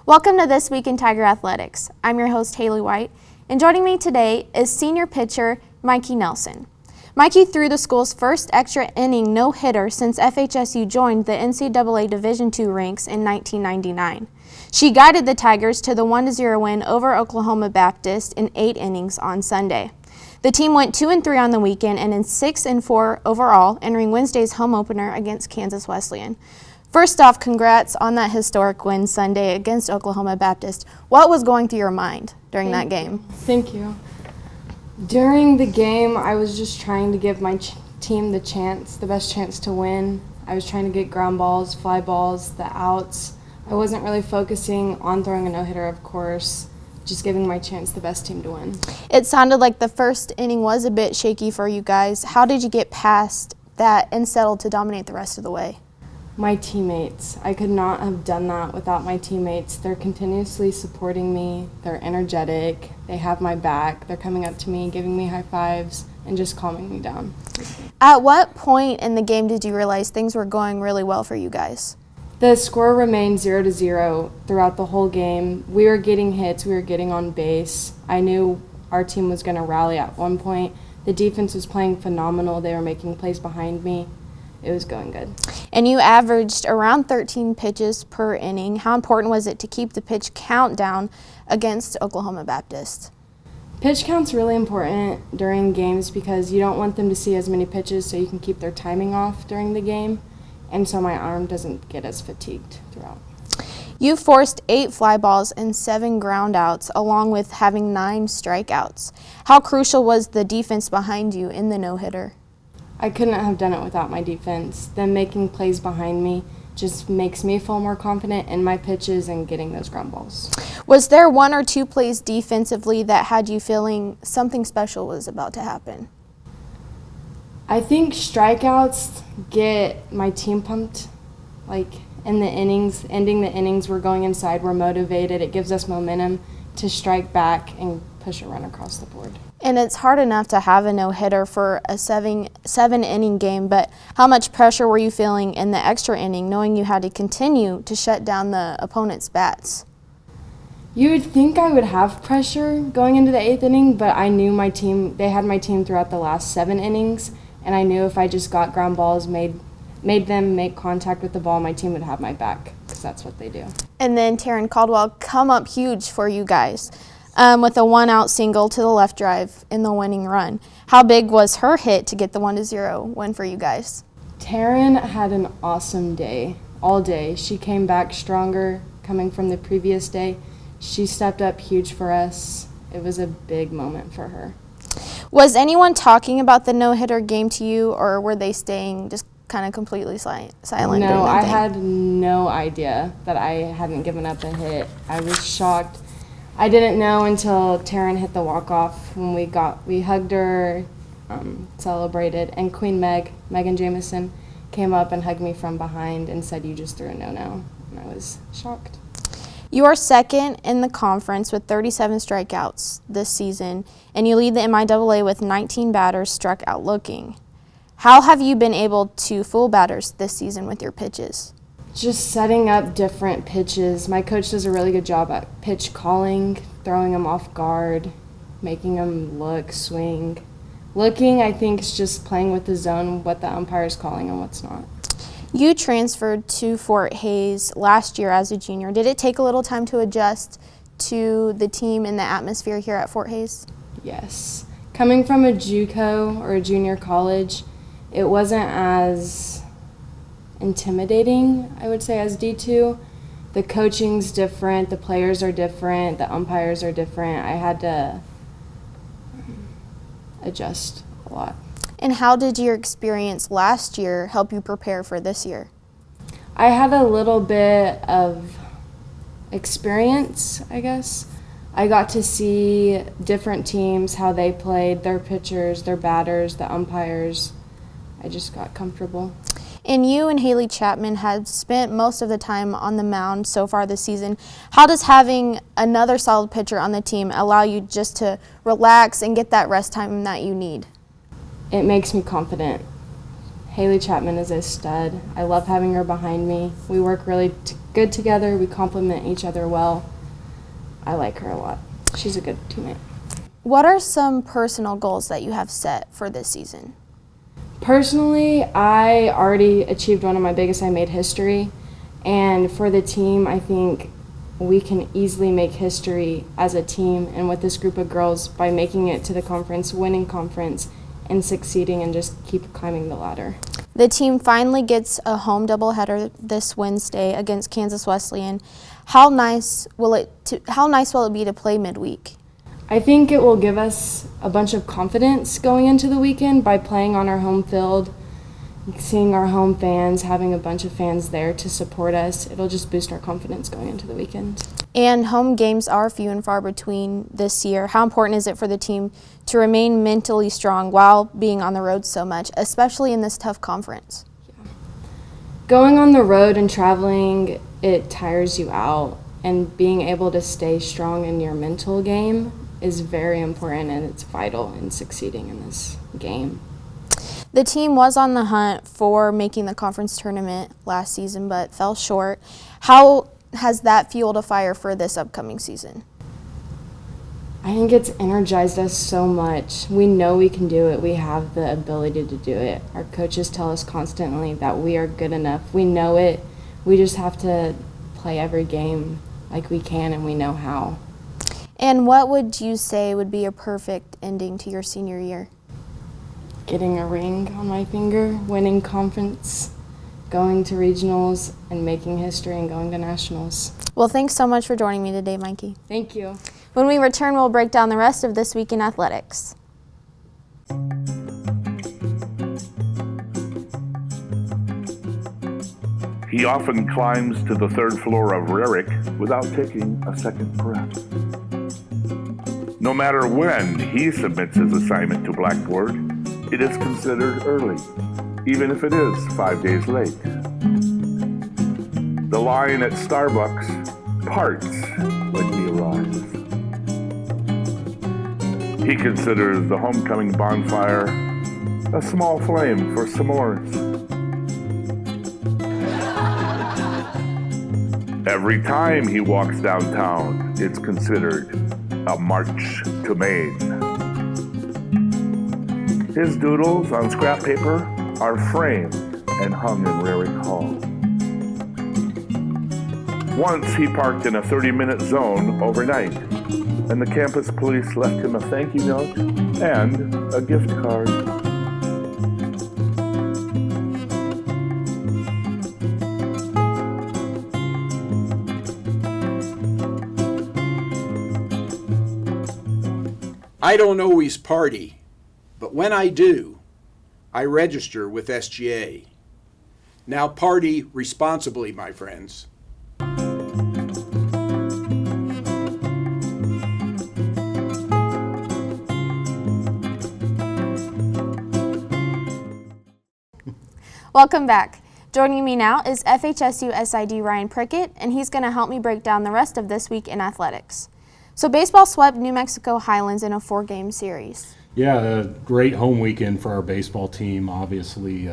Welcome to This Week in Tiger Athletics. I'm your host, Haley White, and joining me today is senior pitcher Mikey Nelson. Mikey threw the school's first extra inning no-hitter since FHSU joined the NCAA Division II ranks in 1999. She guided the Tigers to the 1-0 win over Oklahoma Baptist in 8 innings on Sunday. The team went 2-3 on the weekend and in 6-4 overall, entering Wednesday's home opener against Kansas Wesleyan. First off, congrats on that historic win Sunday against Oklahoma Baptist. What was going through your mind during that game? Thank you. During the game, I was just trying to give my team the best chance to win. I was trying to get ground balls, fly balls, the outs. I wasn't really focusing on throwing a no-hitter, of course, just giving my chance the best team to win. It sounded like the first inning was a bit shaky for you guys. How did you get past that and settle to dominate the rest of the way? My teammates. I could not have done that without my teammates. They're continuously supporting me. They're energetic. They have my back. They're coming up to me, giving me high fives, and just calming me down. At what point in the game did you realize things were going really well for you guys? The score remained 0-0 throughout the whole game. We were getting hits. We were getting on base. I knew our team was going to rally at one point. The defense was playing phenomenal. They were making plays behind me. It was going good. And you averaged around 13 pitches per inning. How important was it to keep the pitch count down against Oklahoma Baptist? Pitch count's really important during games because you don't want them to see as many pitches so you can keep their timing off during the game, and so my arm doesn't get as fatigued throughout. You forced 8 fly balls and 7 ground outs, along with having 9 strikeouts. How crucial was the defense behind you in the no-hitter? I couldn't have done it without my defense. Them making plays behind me just makes me feel more confident in my pitches and getting those ground balls. Was there 1 or 2 plays defensively that had you feeling something special was about to happen? I think strikeouts get my team pumped. Like in the innings, ending the innings, we're going inside, we're motivated. It gives us momentum to strike back and push a run across the board. And it's hard enough to have a no-hitter for a seven-inning game, but how much pressure were you feeling in the extra inning, knowing you had to continue to shut down the opponent's bats? You would think I would have pressure going into the 8th inning, but I knew my team, they had my team throughout the last 7 innings, and I knew if I just got ground balls, made them make contact with the ball, my team would have my back, because that's what they do. And then Taryn Caldwell come up huge for you guys. With a 1-out single to the left drive in the winning run. How big was her hit to get the 1-0 win for you guys? Taryn had an awesome day, all day. She came back stronger coming from the previous day. She stepped up huge for us. It was a big moment for her. Was anyone talking about the no-hitter game to you, or were they staying just kind of completely silent? No, I had no idea that I hadn't given up a hit. I was shocked. I didn't know until Taryn hit the walk-off when we hugged her, celebrated, and Queen Megan Jamison, came up and hugged me from behind and said, "You just threw a no-no," and I was shocked. You are second in the conference with 37 strikeouts this season, and you lead the MIAA with 19 batters struck out looking. How have you been able to fool batters this season with your pitches? Just setting up different pitches. My coach does a really good job at pitch calling, throwing them off guard, making them look, swing. Looking, I think, is just playing with the zone, what the umpire is calling and what's not. You transferred to Fort Hays last year as a junior. Did it take a little time to adjust to the team and the atmosphere here at Fort Hays? Yes. Coming from a JUCO or a junior college, it wasn't as intimidating, I would say, as D2. The coaching's different, the players are different, the umpires are different. I had to adjust a lot. And how did your experience last year help you prepare for this year? I had a little bit of experience, I guess. I got to see different teams, how they played, their pitchers, their batters, the umpires. I just got comfortable. And you and Haley Chapman have spent most of the time on the mound so far this season. How does having another solid pitcher on the team allow you just to relax and get that rest time that you need? It makes me confident. Haley Chapman is a stud. I love having her behind me. We work really good together. We complement each other well. I like her a lot. She's a good teammate. What are some personal goals that you have set for this season? Personally, I already achieved one of my biggest. I made history. And for the team, I think we can easily make history as a team and with this group of girls by making it to the conference, winning conference, and succeeding and just keep climbing the ladder. The team finally gets a home doubleheader this Wednesday against Kansas Wesleyan. How nice will it be to play midweek? I think it will give us a bunch of confidence going into the weekend by playing on our home field, seeing our home fans, having a bunch of fans there to support us. It'll just boost our confidence going into the weekend. And home games are few and far between this year. How important is it for the team to remain mentally strong while being on the road so much, especially in this tough conference? Yeah. Going on the road and traveling, it tires you out, and being able to stay strong in your mental game is very important, and it's vital in succeeding in this game. The team was on the hunt for making the conference tournament last season but fell short. How has that fueled a fire for this upcoming season? I think it's energized us so much. We know we can do it. We have the ability to do it. Our coaches tell us constantly that we are good enough. We know it. We just have to play every game like we can, and we know how. And what would you say would be a perfect ending to your senior year? Getting a ring on my finger, winning conference, going to regionals, and making history and going to nationals. Well, thanks so much for joining me today, Mikey. Thank you. When we return, we'll break down the rest of This Week in Athletics. He often climbs to the third floor of Rarick without taking a second breath. No matter when he submits his assignment to Blackboard, it is considered early, even if it is 5 days late. The line at Starbucks parts when he arrives. He considers the homecoming bonfire a small flame for s'mores. Every time he walks downtown, it's considered a march to Maine. His doodles on scrap paper are framed and hung in Rarick Hall. Once he parked in a 30-minute zone overnight, and the campus police left him a thank you note and a gift card. I don't always party, but when I do, I register with SGA. Now party responsibly, my friends. Welcome back. Joining me now is FHSU SID Ryan Prickett, and he's going to help me break down the rest of This Week in Athletics. So baseball swept New Mexico Highlands in a 4-game series. Yeah, a great home weekend for our baseball team. Obviously,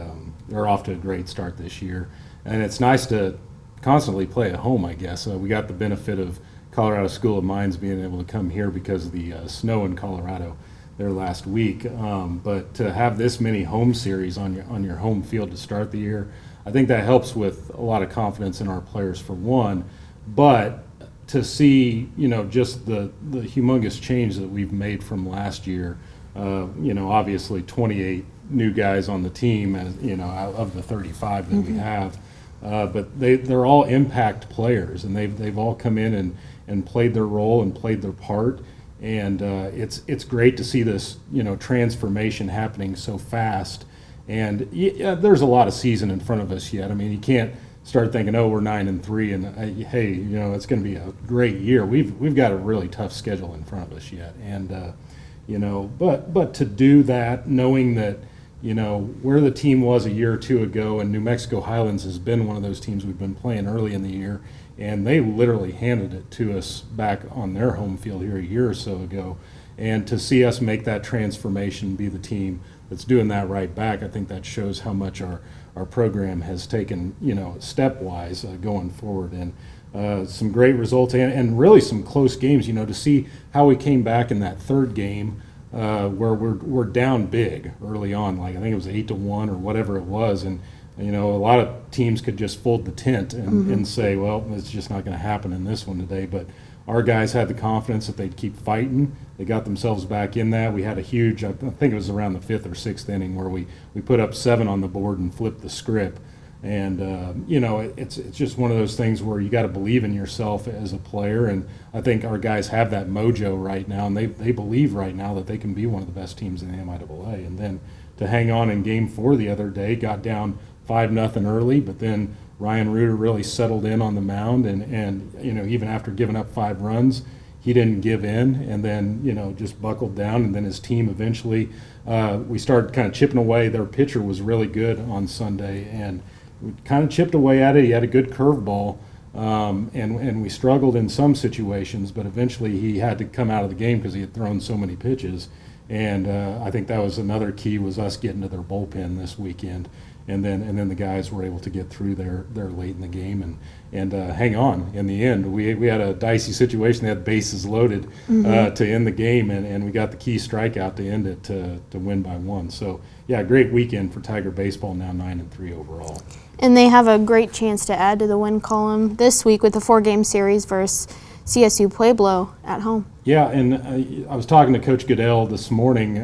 they're off to a great start this year. And it's nice to constantly play at home, I guess. We got the benefit of Colorado School of Mines being able to come here because of the snow in Colorado there last week. But to have this many home series on your home field to start the year, I think that helps with a lot of confidence in our players for one. But to see, just the humongous change that we've made from last year, obviously 28 new guys on the team, as out of the 35 that we have, but they're all impact players, and they've all come in and played their role and played their part, and it's great to see this transformation happening so fast. And there's a lot of season in front of us yet. I mean, you can't start thinking, oh, we're 9-3, and hey, it's going to be a great year. We've got a really tough schedule in front of us yet, and but to do that, knowing that where the team was a year or two ago, and New Mexico Highlands has been one of those teams we've been playing early in the year, and they literally handed it to us back on their home field here a year or so ago. And to see us make that transformation, be the team that's doing that right back, I think that shows how much our program has taken, stepwise going forward. And some great results and really some close games, to see how we came back in that third game where we're down big early on, like I think it was 8-1 or whatever it was. And, a lot of teams could just fold the tent and say, well, it's just not going to happen in this one today. But our guys had the confidence that they'd keep fighting. They got themselves back in that. We had a huge, I think it was around the 5th or 6th inning where we put up 7 on the board and flipped the script. And, it's just one of those things where you got to believe in yourself as a player. And I think our guys have that mojo right now, and they believe right now that they can be one of the best teams in the MIAA. And then to hang on in Game 4 the other day, got down 5-0 early, but then Ryan Reuter really settled in on the mound, and even after giving up 5 runs, he didn't give in, and then just buckled down. And then his team eventually, we started kind of chipping away. Their pitcher was really good on Sunday, and we kind of chipped away at it. He had a good curveball, and we struggled in some situations, but eventually he had to come out of the game because he had thrown so many pitches. And I think that was another key, was us getting to their bullpen this weekend. And then the guys were able to get through there late in the game and hang on in the end. We had a dicey situation. They had bases loaded to end the game, and we got the key strikeout to end it to win by 1. So, yeah, great weekend for Tiger baseball, now 9-3 overall. And they have a great chance to add to the win column this week with a 4-game series versus CSU Pueblo at home. Yeah, and I was talking to Coach Goodell this morning.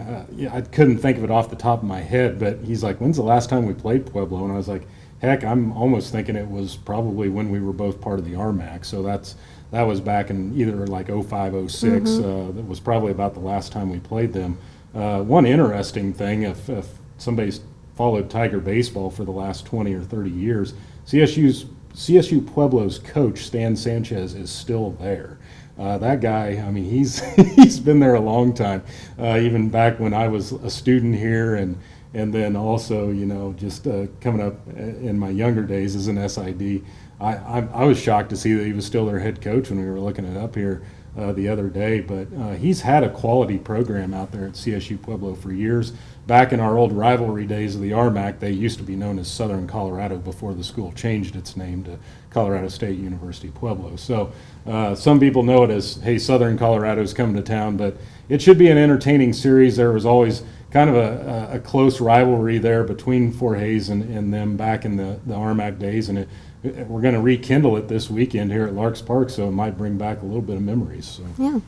I couldn't think of it off the top of my head, but he's like, when's the last time we played Pueblo? And I was like, heck, I'm almost thinking it was probably when we were both part of the RMAC. So that was back in either like 05, 06. That was probably about the last time we played them. One interesting thing, if somebody's followed Tiger baseball for the last 20 or 30 years, CSU Pueblo's coach, Stan Sanchez, is still there. That guy, I mean, he's been there a long time, even back when I was a student here, and then also, just coming up in my younger days as an SID. I was shocked to see that he was still their head coach when we were looking it up here the other day. But he's had a quality program out there at CSU Pueblo for years. Back in our old rivalry days of the RMAC, they used to be known as Southern Colorado before the school changed its name to Colorado State University Pueblo. So some people know it as, hey, Southern Colorado's coming to town, but it should be an entertaining series. There was always kind of a close rivalry there between Fort Hays and them back in the RMAC days, and we're going to rekindle it this weekend here at Larks Park, so it might bring back a little bit of memories. So. Yeah.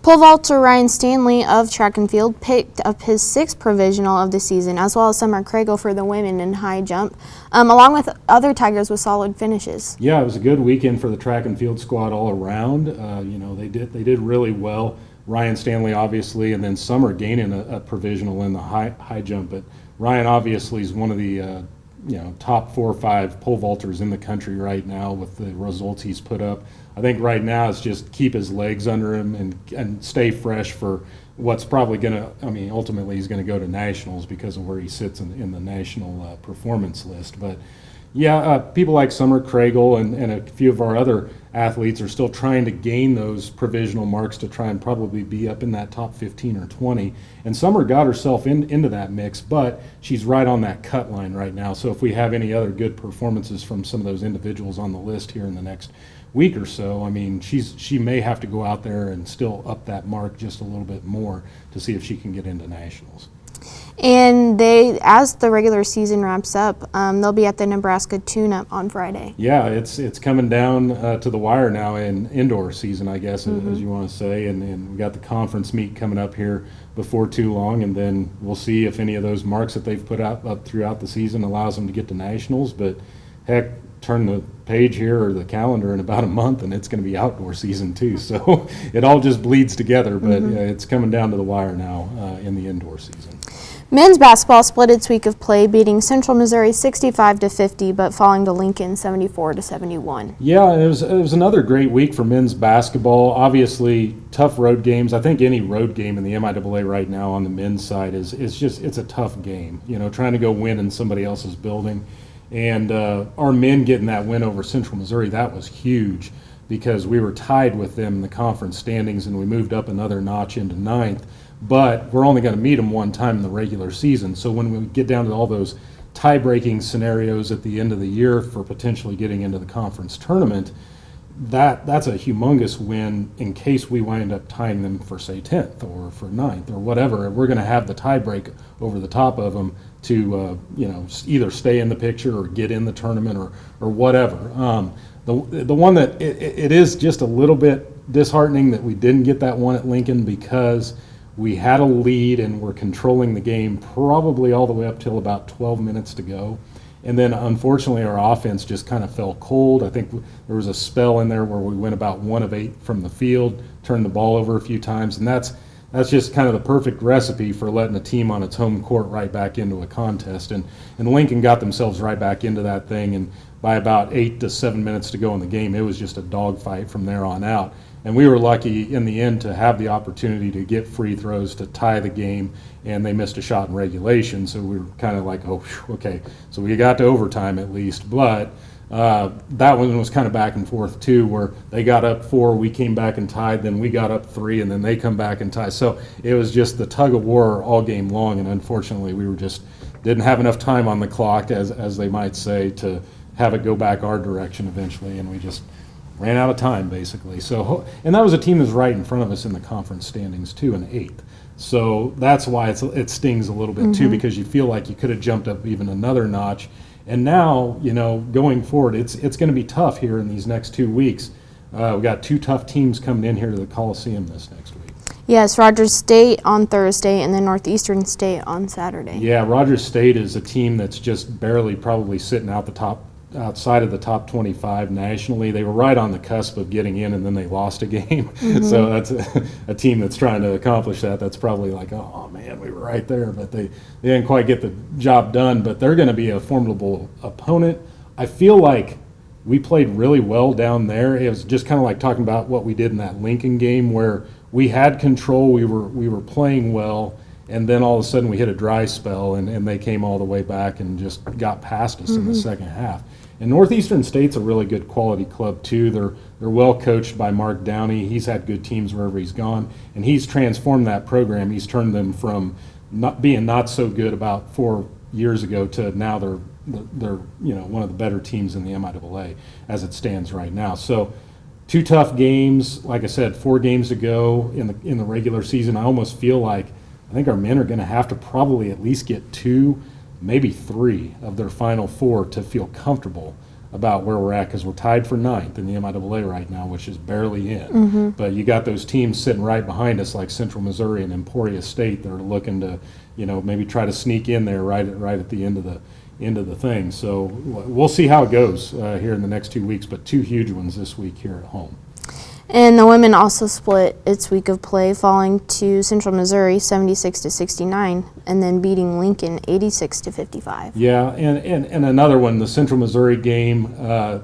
Pole vaulter Ryan Stanley of track and field picked up his 6th provisional of the season, as well as Summer Craigle for the women in high jump, along with other Tigers with solid finishes. Yeah, it was a good weekend for the track and field squad all around. They did really well. Ryan Stanley, obviously, and then Summer gaining a provisional in the high jump. But Ryan obviously is one of the top 4 or 5 pole vaulters in the country right now with the results he's put up. I think right now it's just keep his legs under him and stay fresh for what's probably going to, ultimately he's going to go to nationals because of where he sits in the national performance list. But yeah, people like Summer Craigle and a few of our other athletes are still trying to gain those provisional marks to try and probably be up in that top 15 or 20. And Summer got herself into that mix, but she's right on that cut line right now. So if we have any other good performances from some of those individuals on the list here in the next week or so, she may have to go out there and still up that mark just a little bit more to see if she can get into nationals. And as the regular season wraps up, they'll be at the Nebraska Tune-Up on Friday. Yeah, it's coming down to the wire now in indoor season, I guess, as you want to say. And we got the conference meet coming up here before too long, and then we'll see if any of those marks that they've put up throughout the season allows them to get to nationals. But heck, turn the page here or the calendar in about a month, and it's going to be outdoor season too. So it all just bleeds together, but it's coming down to the wire now in the indoor season. Men's basketball split its week of play, beating Central Missouri 65-50, but falling to Lincoln 74-71. Yeah, it was another great week for men's basketball. Obviously, tough road games. I think any road game in the MIAA right now on the men's side is a tough game. Trying to go win in somebody else's building And our men getting that win over Central Missouri, that was huge because we were tied with them in the conference standings and we moved up another notch into ninth. But we're only going to meet them one time in the regular season. So when we get down to all those tie-breaking scenarios at the end of the year for potentially getting into the conference tournament, that's a humongous win in case we wind up tying them for, say, 10th or for 9th or whatever. We're going to have the tie-break over the top of them to either stay in the picture or get in the tournament or whatever. The one that it is just a little bit disheartening that we didn't get that one at Lincoln because we had a lead and we're controlling the game probably all the way up till about 12 minutes to go. And then unfortunately our offense just kind of fell cold. I think there was a spell in there where we went about 1 of 8 from the field, turned the ball over a few times, and that's just kind of the perfect recipe for letting a team on its home court right back into a contest. And Lincoln got themselves right back into that thing, and by about 8 to 7 minutes to go in the game, it was just a dogfight from there on out. And we were lucky in the end to have the opportunity to get free throws to tie the game, and they missed a shot in regulation, so we were kind of like, oh, okay, so we got to overtime at least. But that one was kind of back and forth too, where they got up 4, we came back and tied, then we got up 3, and then they come back and tie. So it was just the tug of war all game long, and unfortunately we were just didn't have enough time on the clock, as they might say, to have it go back our direction eventually, and we just ran out of time basically. So, and that was a team that's right in front of us in the conference standings too, in 8th. So that's why it stings a little bit too, because you feel like you could have jumped up even another notch. And now, going forward, it's going to be tough here in these next 2 weeks. We got 2 tough teams coming in here to the Coliseum this next week. Yes, Rogers State on Thursday and then Northeastern State on Saturday. Yeah, Rogers State is a team that's just barely probably sitting outside of the top 25 nationally. They were right on the cusp of getting in, and then they lost a game. So that's a team that's trying to accomplish that. That's probably like, oh man, we were right there, but they didn't quite get the job done. But they're going to be a formidable opponent. I feel like we played really well down there. It was just kind of like talking about what we did in that Lincoln game, where we had control, we were playing well, and then all of a sudden we hit a dry spell, and they came all the way back and just got past us in the second half. And Northeastern State's a really good quality club too. They're well coached by Mark Downey. He's had good teams wherever he's gone, and he's transformed that program. He's turned them from not so good about 4 years ago to now they're one of the better teams in the MIAA as it stands right now. So 2 tough games. Like I said, 4 games to go in the regular season. I almost feel like I think our men are going to have to probably at least get 2, maybe 3 of their final 4 to feel comfortable about where we're at, because we're tied for 9th in the MIAA right now, which is barely in. But you got those teams sitting right behind us like Central Missouri and Emporia State that are looking to, maybe try to sneak in there right at the end of the thing. So we'll see how it goes here in the next 2 weeks, but 2 huge ones this week here at home. And the women also split its week of play, falling to Central Missouri 76-69, and then beating Lincoln 86-55. Yeah, and another one, the Central Missouri game,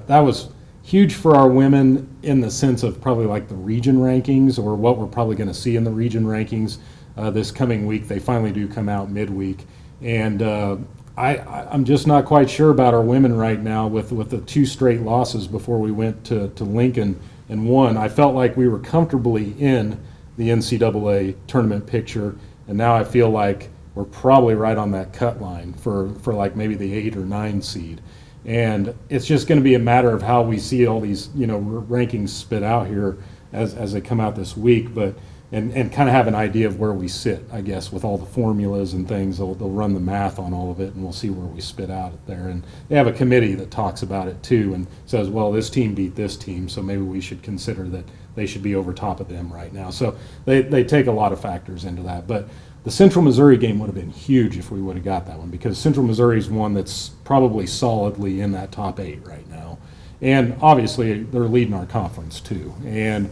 that was huge for our women in the sense of probably like the region rankings, or what we're probably going to see in the region rankings this coming week. They finally do come out midweek, and I'm just not quite sure about our women right now with the 2 straight losses before we went to Lincoln and won. I felt like we were comfortably in the NCAA tournament picture, and now I feel like we're probably right on that cut line for like maybe the 8 or 9 seed. And it's just going to be a matter of how we see all these rankings spit out here as they come out this week, but and kind of have an idea of where we sit, I guess, with all the formulas and things. They'll run the math on all of it, and we'll see where we spit out there. And they have a committee that talks about it too and says, well, this team beat this team, so maybe we should consider that they should be over top of them right now. So they take a lot of factors into that. But the Central Missouri game would have been huge if we would have got that one, because Central Missouri is one that's probably solidly in that top 8 right now. And obviously they're leading our conference too. And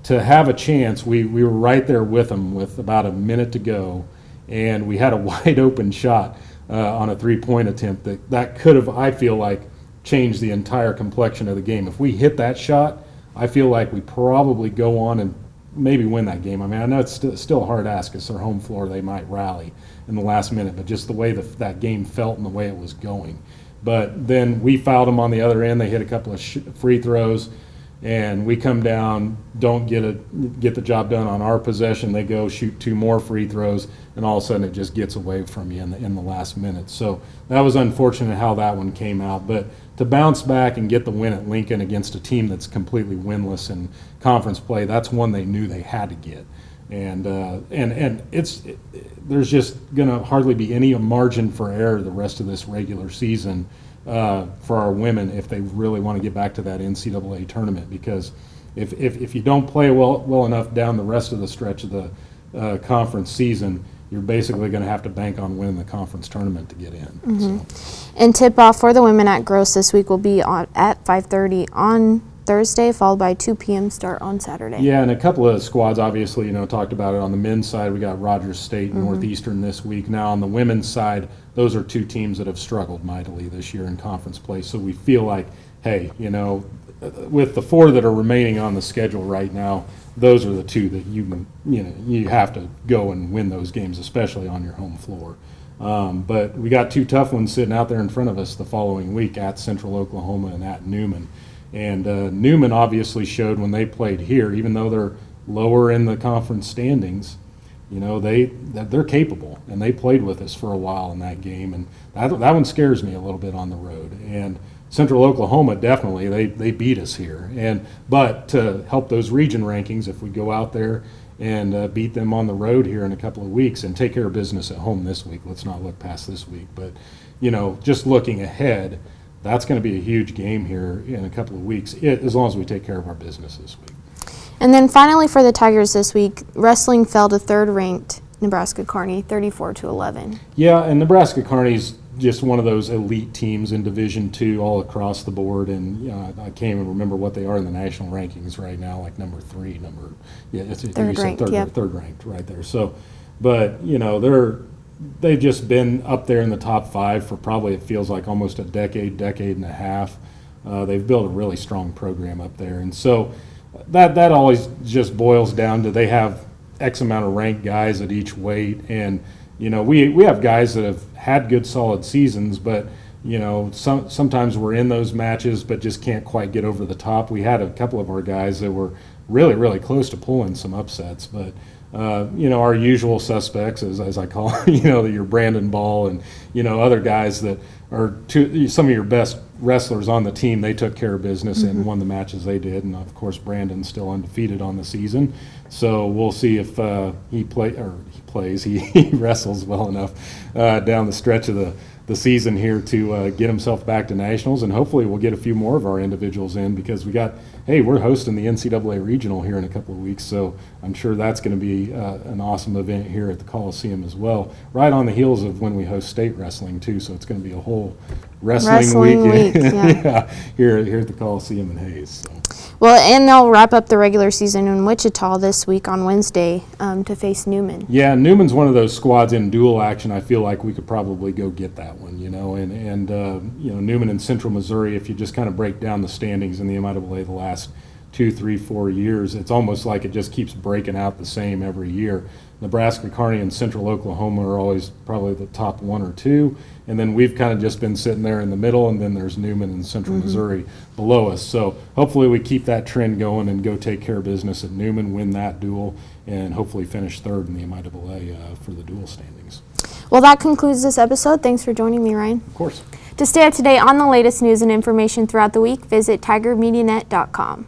to have a chance, we were right there with them with about a minute to go, and we had a wide open shot on a 3-point attempt that could have, I feel like, changed the entire complexion of the game. If we hit that shot, I feel like we probably go on and maybe win that game. I mean, I know it's still a hard ask. It's their home floor. They might rally in the last minute, but just the way that game felt and the way it was going, But then we fouled them on the other end. They hit a couple of free throws, and we come down, don't get the job done on our possession. They go shoot 2 more free throws, and all of a sudden it just gets away from you in the last minute. So that was unfortunate how that one came out. But to bounce back and get the win at Lincoln against a team that's completely winless in conference play, that's one they knew they had to get. And there's just going to hardly be any margin for error the rest of this regular season for our women if they really want to get back to that NCAA tournament, because if you don't play well enough down the rest of the stretch of the conference season, you're basically going to have to bank on winning the conference tournament to get in. Mm-hmm. So. And tip-off for the women at Gross this week will be at 5:30 on Thursday, followed by 2 p.m. start on Saturday. Yeah, and a couple of squads, obviously, talked about it. On the men's side, we got Rogers State and Northeastern this week. Now, on the women's side, those are 2 teams that have struggled mightily this year in conference play. So we feel like, hey, with the 4 that are remaining on the schedule right now, those are the 2 that you have to go and win those games, especially on your home floor. But we got 2 tough ones sitting out there in front of us the following week at Central Oklahoma and at Newman. And Newman obviously showed when they played here, even though they're lower in the conference standings, they're capable, and they played with us for a while in that game, and that one scares me a little bit on the road. And Central Oklahoma, definitely, they beat us here. But to help those region rankings, if we go out there and beat them on the road here in a couple of weeks and take care of business at home this week, let's not look past this week, but just looking ahead, that's going to be a huge game here in a couple of weeks, as long as we take care of our business this week. And then finally for the Tigers this week, wrestling fell to 3rd-ranked Nebraska Kearney, 34-11. Yeah, and Nebraska Kearney's just one of those elite teams in Division II all across the board, and I can't even remember what they are in the national rankings right now, like number 3, third ranked right there. So, but they've just been up there in the top 5 for probably, it feels like, almost a decade and a half. They've built a really strong program up there. And so that always just boils down to they have X amount of ranked guys at each weight. And, we have guys that have had good solid seasons, but, sometimes we're in those matches but just can't quite get over the top. We had a couple of our guys that were really, really close to pulling some upsets, but our usual suspects, as I call your Brandon Ball and other guys that are some of your best wrestlers on the team. They took care of business and won the matches they did, and of course Brandon's still undefeated on the season. So we'll see if he wrestles well enough down the stretch of the season here to get himself back to nationals, and hopefully we'll get a few more of our individuals in, because we're hosting the NCAA regional here in a couple of weeks, so I'm sure that's going to be an awesome event here at the Coliseum as well, right on the heels of when we host state wrestling too. So it's going to be a whole wrestling week yeah, here at the Coliseum in Hayes. So. Well, and they'll wrap up the regular season in Wichita this week on Wednesday to face Newman. Yeah, Newman's one of those squads in dual action. I feel like we could probably go get that one, and Newman and Central Missouri, if you just kind of break down the standings in the MIAA the last 2, 3, 4 years, it's almost like it just keeps breaking out the same every year. Nebraska, Kearney, and Central Oklahoma are always probably the top 1 or 2, and then we've kind of just been sitting there in the middle, and then there's Newman and Central Missouri below us. So hopefully we keep that trend going and go take care of business at Newman, win that duel, and hopefully finish 3rd in the MIAA for the dual standings. Well, that concludes this episode. Thanks for joining me, Ryan. Of course. To stay up to date on the latest news and information throughout the week, visit tigermedianet.com.